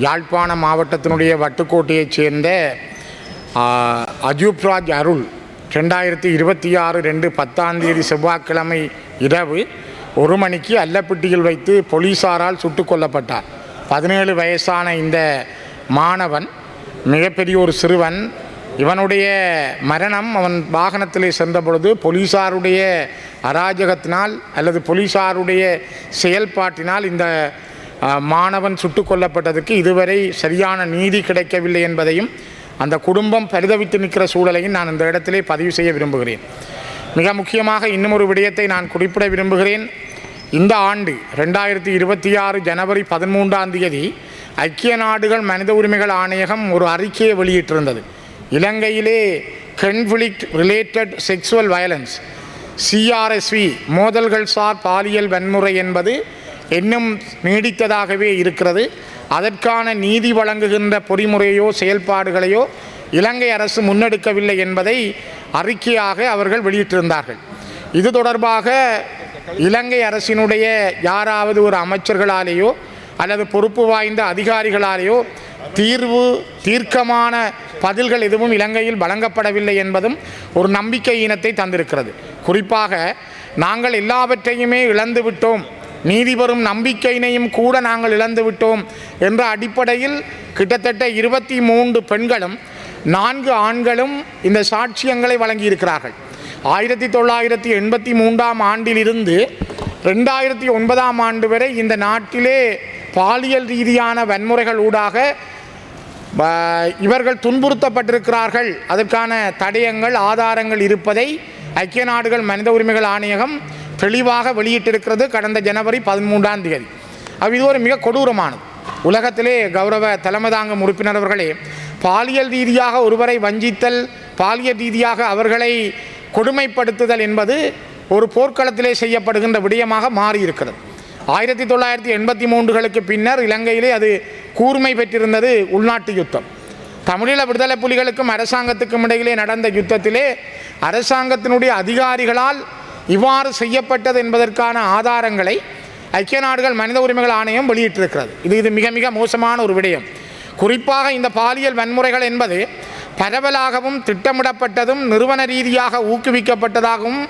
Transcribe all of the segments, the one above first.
யாழ்ப்பாண மாவட்டத்தினுடைய வட்டுக்கோட்டையைச் சேர்ந்த அஜூப்ராஜ் அருள் 2026/2/10 செவ்வாய்க்கிழமை இரவு 1 மணிக்கு அல்லப்பட்டியில் வைத்து போலீசாரால் சுட்டுக் கொல்லப்பட்டார். 17 வயசான இந்த மாணவன் மிகப்பெரிய ஒரு சிறுவன். இவனுடைய மரணம் அவன் வாகனத்திலே சென்ற பொழுது போலீசாருடைய அராஜகத்தினால் அல்லது போலீசாருடைய செயல்பாட்டினால் இந்த மாணவன் சுட்டுக் கொல்லப்பட்டதற்கு இதுவரை சரியான நீதி கிடைக்கவில்லை என்பதையும் அந்த குடும்பம் பரிதவித்து நிற்கிற சூழலையும் நான் இந்த இடத்திலே பதிவு செய்ய விரும்புகிறேன். மிக முக்கியமாக இன்னும் ஒரு விடயத்தை நான் குறிப்பிட விரும்புகிறேன். இந்த ஆண்டு 2026 ஜனவரி 13 ஐக்கிய நாடுகள் மனித உரிமைகள் ஆணையகம் ஒரு அறிக்கையை வெளியிட்டிருந்தது. இலங்கையிலே conflict related sexual violence CRSV மோதல்கள் சார் பாலியல் வன்முறை என்பது இன்னும் நீடித்ததாகவே இருக்கிறது. அதற்கான நீதி வழங்குகின்ற பொறிமுறையோ செயல்பாடுகளையோ இலங்கை அரசு முன்னெடுக்கவில்லை என்பதை அறிக்கையாக அவர்கள் வெளியிட்டிருந்தார்கள். இது தொடர்பாக இலங்கை அரசினுடைய யாராவது ஒரு அமைச்சர்களாலேயோ அல்லது பொறுப்பு வாய்ந்த அதிகாரிகளாலேயோ தீர்க்கமான பதில்கள் எதுவும் இலங்கையில் வழங்கப்படவில்லை என்பதும் ஒரு நம்பிக்கை ஈனத்தை தந்திருக்கிறது. குறிப்பாக நாங்கள் எல்லாவற்றையுமே இழந்து விட்டோம், நீதி பெறும் நம்பிக்கையினையும் கூட நாங்கள் இழந்து விட்டோம் என்ற அடிப்படையில் கிட்டத்தட்ட 23 பெண்களும் 4 ஆண்களும் இந்த சாட்சியங்களை வழங்கியிருக்கிறார்கள். 1983 ஆண்டிலிருந்து 2009 ஆண்டு வரை இந்த நாட்டிலே பாலியல் ரீதியான வன்முறைகள் ஊடாக இவர்கள் துன்புறுத்தப்பட்டிருக்கிறார்கள். அதற்கான தடயங்கள் ஆதாரங்கள் இருப்பதை ஐக்கிய நாடுகள் மனித உரிமைகள் ஆணையகம் தெளிவாக வெளியிட்டிருக்கிறது கடந்த ஜனவரி 13. இது ஒரு மிக கொடூரமானது. உலகத்திலே கௌரவ தலைமை தாங்கும் உறுப்பினர் அவர்களே, பாலியல் ரீதியாக ஒருவரை வஞ்சித்தல், பாலியல் ரீதியாக அவர்களை கொடுமைப்படுத்துதல் என்பது ஒரு போர்க்களத்திலே செய்யப்படுகின்ற விடயமாக மாறியிருக்கிறது. 1983களுக்கு பின்னர் இலங்கையிலே அது கூர்மை பெற்றிருந்தது உள்நாட்டு யுத்தம். தமிழீழ விடுதலை புலிகளுக்கும் அரசாங்கத்துக்கும் இடையிலே நடந்த யுத்தத்திலே அரசாங்கத்தினுடைய அதிகாரிகளால் இவ்வாறு செய்யப்பட்டது என்பதற்கான ஆதாரங்களை ஐக்கிய நாடுகள் மனித உரிமைகள் ஆணையம் வெளியிட்டிருக்கிறது. இது மிக மிக மோசமான ஒரு விடயம். குறிப்பாக இந்த பாலியல் வன்முறைகள் என்பது பரவலாகவும் திட்டமிடப்பட்டதும் நிறுவன ரீதியாக ஊக்குவிக்கப்பட்டதாகவும்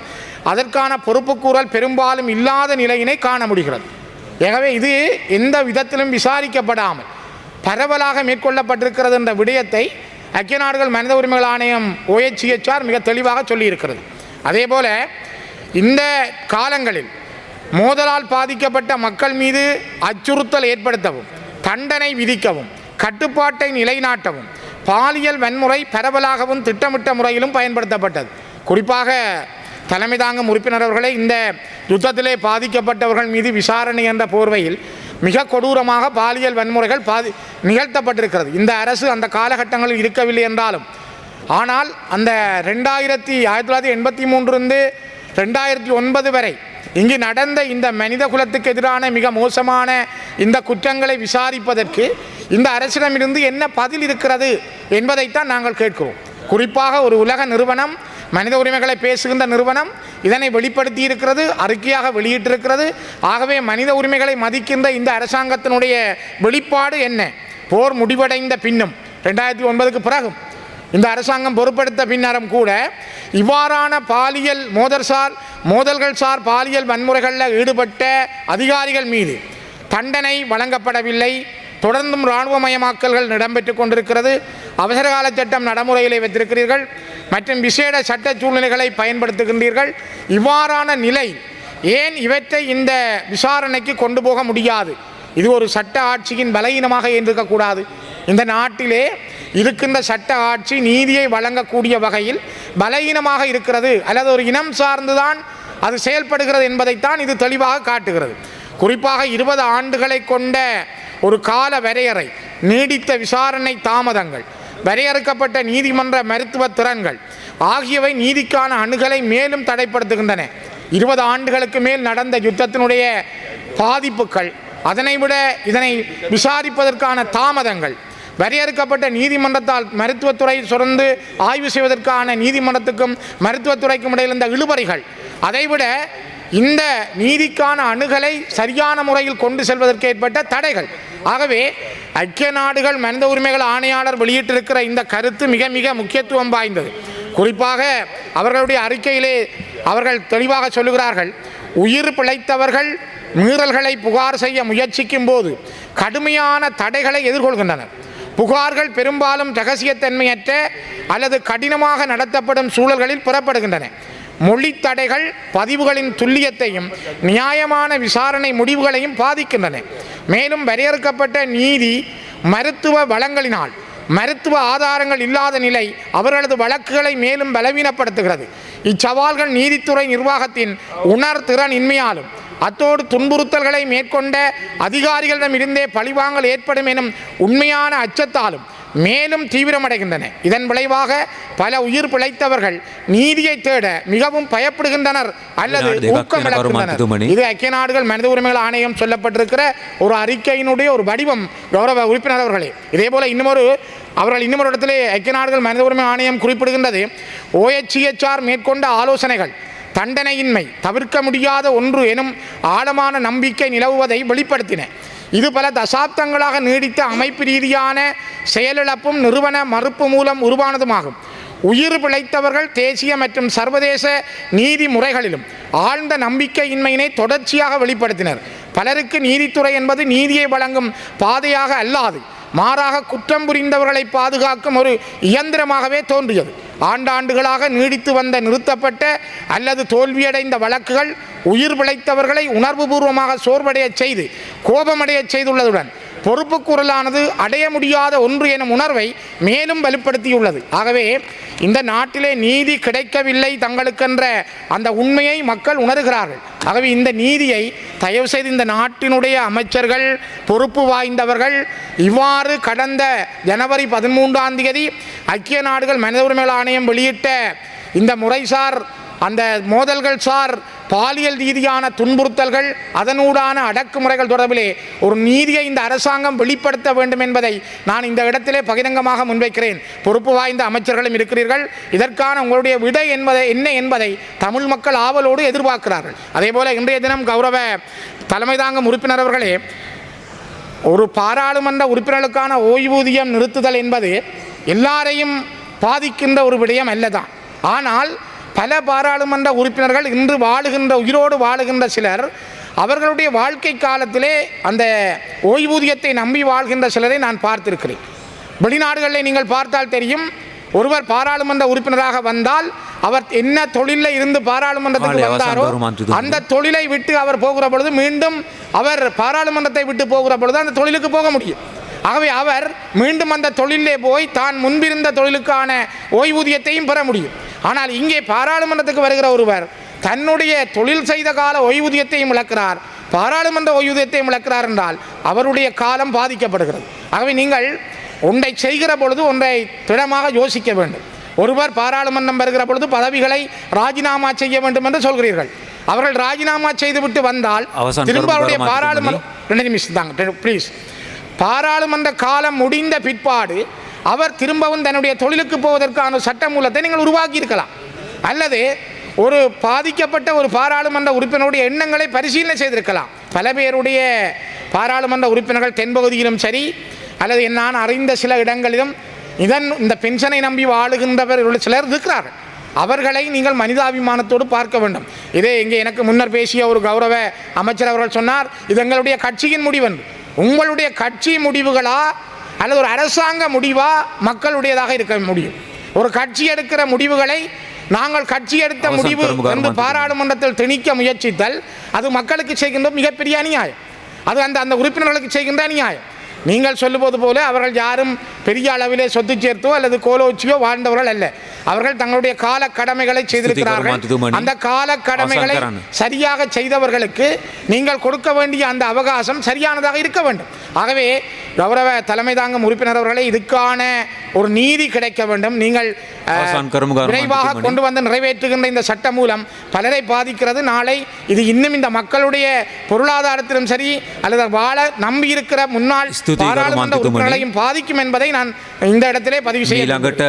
அதற்கான பொறுப்புக்கூறல் பெரும்பாலும் இல்லாத நிலையினை காண முடிகிறது. எனவே இது எந்த விதத்திலும் விசாரிக்கப்படாமல் பரவலாக மேற்கொள்ளப்பட்டிருக்கிறது என்ற விடயத்தை ஐக்கிய நாடுகள் மனித உரிமைகள் ஆணையம் OHCHR மிக தெளிவாக சொல்லியிருக்கிறது. அதேபோல இந்த காலங்களில் மோதலால் பாதிக்கப்பட்ட மக்கள் மீது அச்சுறுத்தல் ஏற்படுத்தவும், தண்டனை விதிக்கவும், கட்டுப்பாட்டை நிலைநாட்டவும் பாலியல் வன்முறை பரவலாகவும் திட்டமிட்ட முறையிலும் பயன்படுத்தப்பட்டது. குறிப்பாக தலைமை தாங்கும் உறுப்பினர் அவர்களே, இந்த யுத்தத்திலே பாதிக்கப்பட்டவர்கள் மீது விசாரணை என்ற போர்வையில் மிக கொடூரமாக பாலியல் வன்முறைகள் நிகழ்த்தப்பட்டிருக்கிறது. இந்த அரசு அந்த காலகட்டங்களில் இருக்கவில்லை என்றாலும், ஆனால் அந்த 1983 2009 வரை இங்கு நடந்த இந்த மனித குலத்துக்கு எதிரான மிக மோசமான இந்த குற்றங்களை விசாரிப்பதற்கு இந்த அரசிடமிருந்து என்ன பதில் இருக்கிறது என்பதைத்தான் நாங்கள் கேட்கிறோம். குறிப்பாக ஒரு உலக நிறுவனம், மனித உரிமைகளை பேசுகின்ற நிறுவனம் இதனை வெளிப்படுத்தி இருக்கிறது, அறிக்கையாக வெளியிட்டிருக்கிறது. ஆகவே மனித உரிமைகளை மதிக்கின்ற இந்த அரசாங்கத்தினுடைய வெளிப்பாடு என்ன? போர் முடிவடைந்த பின்னும் 2009க்கு பிறகும் இந்த அரசாங்கம் பொறுப்படுத்த பின்னரும் கூட இவ்வாறான பாலியல் மோதல்கள் சார் பாலியல் வன்முறைகளில் ஈடுபட்ட அதிகாரிகள் மீது தண்டனை வழங்கப்படவில்லை. தொடர்ந்தும் இராணுவமயமாக்கல்கள் இடம்பெற்று கொண்டிருக்கிறது. அவசரகால சட்டம் நடைமுறையிலே வைத்திருக்கிறீர்கள் மற்றும் விசேட சட்ட சூழ்நிலைகளை பயன்படுத்துகின்றீர்கள். இவ்வாறான நிலை ஏன் இவற்றை இந்த விசாரணைக்கு கொண்டு போக முடியாது? இது ஒரு சட்ட ஆட்சியின் பலவீனமாக இருக்கக்கூடாது. இந்த நாட்டிலே இருக்கின்ற சட்ட ஆட்சி நீதியை வழங்கக்கூடிய வகையில் பலவீனமாக இருக்கிறது அல்லது ஒரு இனம் சார்ந்துதான் அது செயல்படுகிறது என்பதைத்தான் இது தெளிவாக காட்டுகிறது. குறிப்பாக 20 ஆண்டுகளை கொண்ட ஒரு கால வரையறை, நீடித்த விசாரணை தாமதங்கள், வரையறுக்கப்பட்ட நீதிமன்ற மருத்துவ திறன்கள் ஆகியவை நீதிக்கான அணுகலை மேலும் தடைப்படுத்துகின்றன. 20 ஆண்டுகளுக்கு மேல் நடந்த யுத்தத்தினுடைய பாதிப்புகள், அதனை விட இதனை விசாரிப்பதற்கான தாமதங்கள், வரையறுக்கப்பட்ட நீதிமன்றத்தால் மருத்துவத்துறை தொடர்ந்து ஆய்வு செய்வதற்கான நீதிமன்றத்துக்கும் மருத்துவத்துறைக்கும் இடையில் இருந்த இழுபறிகள், அதைவிட இந்த நீதிக்கான அணுகலை சரியான முறையில் கொண்டு செல்வதற்கு ஏற்பட்ட தடைகள் ஆகவே ஐக்கிய நாடுகள் மனித உரிமைகள் ஆணையாளர் வெளியிட்டிருக்கிற இந்த கருத்து மிக மிக முக்கியத்துவம் வாய்ந்தது. குறிப்பாக அவர்களுடைய அறிக்கையிலே அவர்கள் தெளிவாக சொல்லுகிறார்கள், உயிர் பிழைத்தவர்கள் மீறல்களை புகார் செய்ய முயற்சிக்கும் போது கடுமையான தடைகளை எதிர்கொள்கின்றனர். புகார்கள் பெரும்பாலும் இரகசியத்தன்மையற்ற அல்லது கடினமாக நடத்தப்படும் சூழல்களில் பெறப்படுகின்றன. மொழி தடைகள் பதிவுகளின் துல்லியத்தையும் நியாயமான விசாரணை முடிவுகளையும் பாதிக்கின்றன. மேலும் வரையறுக்கப்பட்ட நீதி மருத்துவ வளங்களினால் மருத்துவ ஆதாரங்கள் இல்லாத நிலை அவர்களது வழக்குகளை மேலும் பலவீனப்படுத்துகிறது. இச்சவால்கள் நீதித்துறை நிர்வாகத்தின் உணர்திறன் இன்மையாலும் அத்தோடு துன்புறுத்தல்களை மேற்கொண்ட அதிகாரிகளிடமிருந்தே பழிவாங்கல் ஏற்படும் எனும் உண்மையான அச்சத்தாலும் மேலும் தீவிரமடைகின்றன. இதன் விளைவாக பல உயிர் பிழைத்தவர்கள் நீதியை தேட மிகவும் பயப்படுகின்றனர் அல்லது ஊக்கமிழக்கின்றனர். இது ஐக்கிய நாடுகள் மனித உரிமைகள் ஆணையம் சொல்லப்பட்டிருக்கிற ஒரு அறிக்கையினுடைய ஒரு வடிவம். கௌரவ உறுப்பினர் அவர்களே, இதே போல அவர்கள் இன்னொரு இடத்திலே ஐக்கிய நாடுகள் மனித உரிமை ஆணையம் குறிப்பிடுகின்றது, OHCHR மேற்கொண்ட ஆலோசனைகள் தண்டனையின்மை தவிர்க்க முடியாத ஒன்று எனும் ஆழமான நம்பிக்கை நிலவுவதை வெளிப்படுத்தின. இது பல தசாப்தங்களாக நீடித்த அமைப்பு ரீதியான செயலிழப்பும் நிறுவன மறுப்பு மூலம் உருவானதுமாகும். உயிர் பிழைத்தவர்கள் தேசிய மற்றும் சர்வதேச நீதி முறைகளிலும் ஆழ்ந்த நம்பிக்கையின்மையினை தொடர்ச்சியாக வெளிப்படுத்தினர். பலருக்கு நீதித்துறை என்பது நீதியை வழங்கும் பாதையாக அல்லாது மாறாக குற்றம் புரிந்தவர்களை பாதுகாக்கும் ஒரு இயந்திரமாகவே தோன்றியது. ஆண்டாண்டுகளாக நீடித்து வந்த நிறுத்தப்பட்ட அல்லது தோல்வியடைந்த வழக்குகள் உயிர் பிழைத்தவர்களை உணர்வுபூர்வமாக சோர்வடைய செய்து கோபமடைய செய்துள்ளதுடன் பொறுப்புக்கூறலானது அடைய முடியாத ஒன்று எனும் உணர்வை மேலும் வலுப்படுத்தியுள்ளது. ஆகவே இந்த நாட்டிலே நீதி கிடைக்கவில்லை தங்களுக்கென்ற அந்த உண்மையை மக்கள் உணர்கிறார்கள். ஆகவே இந்த நீதியை தயவு செய்து இந்த நாட்டினுடைய அமைச்சர்கள், பொறுப்பு வாய்ந்தவர்கள் இவ்வாறு கடந்த ஜனவரி 13 ஐக்கிய நாடுகள் மனித உரிமைகள் ஆணையம் வெளியிட்ட இந்த முறைசார் அந்த மோதல்கள் சார் பாலியல் ரீதியான துன்புறுத்தல்கள் அதனூடான அடக்குமுறைகள் தொடர்பிலே ஒரு நீதியை இந்த அரசாங்கம் வெளிப்படுத்த வேண்டும் என்பதை நான் இந்த இடத்திலே பகிரங்கமாக முன்வைக்கிறேன். பொறுப்பு வாய்ந்த அமைச்சர்களும் இருக்கிறீர்கள். இதற்கான உங்களுடைய விடை என்ன என்பதை தமிழ் மக்கள் ஆவலோடு எதிர்பார்க்கிறார்கள். அதேபோல இன்றைய தினம் கௌரவ தலைமை தாங்கும் உறுப்பினர் அவர்களே, ஒரு பாராளுமன்ற உறுப்பினர்களுக்கான ஓய்வூதியம் நிறுத்துதல் என்பது எல்லாரையும் பாதிக்கின்ற ஒரு விடயம் அல்லதான். ஆனால் பல பாராளுமன்ற உறுப்பினர்கள் இன்று உயிரோடு வாழுகின்ற சிலர் அவர்களுடைய வாழ்க்கை காலத்திலே அந்த ஓய்வூதியத்தை நம்பி வாழ்கின்ற சிலரை நான் பார்த்திருக்கிறேன். வெளிநாடுகளில் நீங்கள் பார்த்தால் தெரியும், ஒருவர் பாராளுமன்ற உறுப்பினராக வந்தால் அவர் என்ன தொழிலில் இருந்து பாராளுமன்றத்துக்கு வந்தாரோ அந்த தொழிலை விட்டு அவர் போகிற பொழுது மீண்டும் அவர் பாராளுமன்றத்தை விட்டு போகிற பொழுது அந்த தொழிலுக்கு போக முடியும். ஆகவே அவர் மீண்டும் அந்த தொழிலே போய் தான் முன்பிருந்த தொழிலுக்கான ஓய்வூதியத்தையும் பெற முடியும். ஆனால் இங்கே பாராளுமன்றத்துக்கு வருகிற ஒருவர் தன்னுடைய தொழில் செய்த கால ஓய்வூதியத்தையும் இழக்கிறார், பாராளுமன்ற ஓய்வூதியத்தையும் இழக்கிறார் என்றால் அவருடைய காலம் பாதிக்கப்படுகிறது. ஆகவே நீங்கள் ஒன்றை செய்கிற பொழுது ஒன்றை திடமாக யோசிக்க வேண்டும். ஒருவர் பாராளுமன்றம் வருகிற பொழுது பதவிகளை ராஜினாமா செய்ய வேண்டும் என்று சொல்கிறீர்கள். அவர்கள் ராஜினாமா செய்துவிட்டு வந்தால் திரும்ப அவருடைய பாராளுமன்ற காலம் முடிந்த பிற்பாடு அவர் திரும்பவும் தன்னுடைய தொழிலுக்கு போவதற்கான சட்ட மூலத்தை நீங்கள் உருவாக்கி இருக்கலாம். அல்லது ஒரு பாதிக்கப்பட்ட ஒரு பாராளுமன்ற உறுப்பினருடைய எண்ணங்களை பரிசீலனை செய்திருக்கலாம். பல பேருடைய பாராளுமன்ற உறுப்பினர்கள் தென்பகுதியிலும் சரி அல்லது நான் அறிந்த சில இடங்களிலும் இந்த பென்ஷனை நம்பி வாழுகின்றவர்கள் சிலர் இருக்கிறார்கள். அவர்களை நீங்கள் மனிதாபிமானத்தோடு பார்க்க வேண்டும். இதே இங்கே எனக்கு முன்னர் பேசிய ஒரு கௌரவ அமைச்சர் அவர்கள் சொன்னார், இது எங்களுடைய கட்சியின் முடிவென்று. உங்களுடைய கட்சி முடிவுகளா அல்லது ஒரு அரசாங்க முடிவா மக்களுடையதாக இருக்க முடியும்? ஒரு கட்சி எடுக்கிற முடிவுகளை நாங்கள் கட்சி எடுத்த முடிவு என்று பாராளுமன்றத்தில் திணிக்க முயற்சித்தல் அது மக்களுக்கு செய்கின்ற மிகப்பெரிய அநியாயம். அது அந்த உறுப்பினர்களுக்கு செய்கின்ற அநியாயம். நீங்கள் சொல்லுவது போல அவர்கள் யாரும் பெரிய அளவிலே சொத்து சேர்த்தோ அல்லது கோலோச்சியோ வாழ்ந்தவர்கள் அல்ல. அவர்கள் தங்களுடைய கால கடமைகளை செய்திருக்கிறார்கள். அந்த கால கடமைகளை சரியாக செய்தவர்களுக்கு நீங்கள் கொடுக்க வேண்டிய அந்த அவகாசம் சரியானதாக இருக்க வேண்டும். ஆகவே கௌரவ தலைமை தாங்கும் உறுப்பினர் அவர்களை இதுக்கான ஒரு நீதி கிடைக்க வேண்டும். நீங்கள் விரைவாக கொண்டு வந்து நிறைவேற்றுகின்ற இந்த சட்டம் மூலம் பலரை பாதிக்கிறது. நாளை இது இன்னும் இந்த மக்களுடைய பொருளாதாரத்திலும் சரி அல்லது வாழ நம்பியிருக்கிற முன்னாள் பாராளுமன்ற உறுப்பினர்களையும் பாதிக்கும் என்பதை நான் இந்த இடத்திலே பதிவு செய்ய